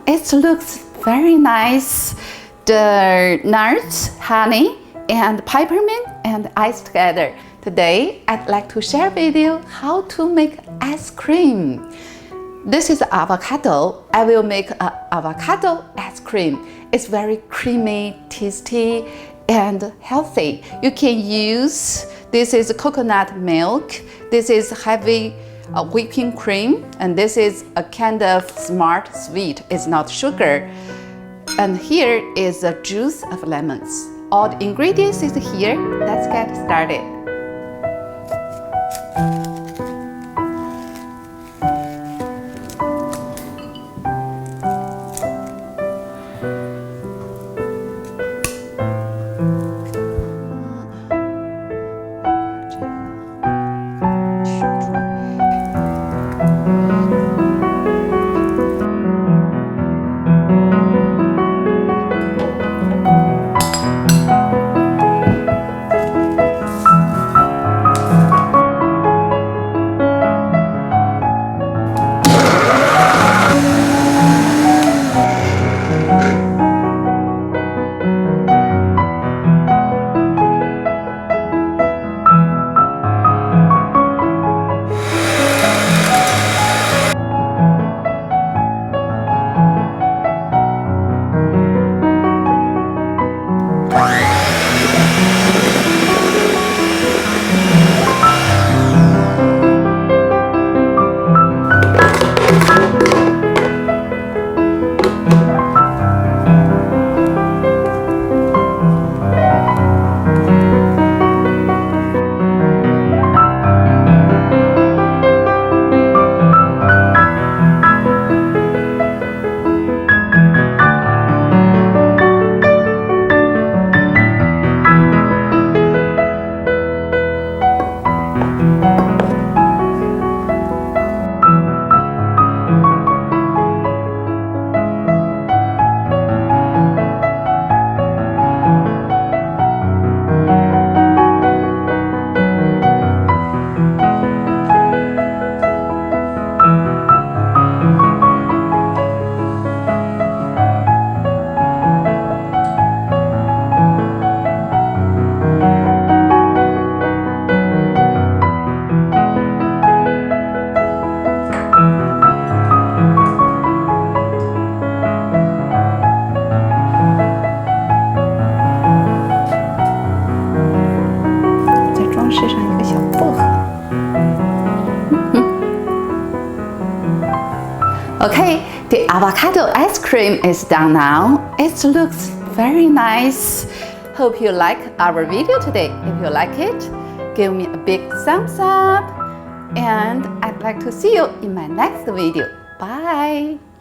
it looks very nice. The nuts, honey, and peppermint and ice together. Today, I'd like to share with you how to make ice cream. This is avocado. I will make an avocado ice cream. It's very creamy, tasty, and healthy. You can use, this is coconut milk, this is heavy whipping cream, and this is a kind of smart sweet. It's not sugar. And here is the juice of lemons. All the ingredients is here. Let's get started. Okay, the avocado ice cream is done now. It looks very nice. Hope you like our video today. If you like it, give me a big thumbs up. And I'd like to see you in my next video. Bye!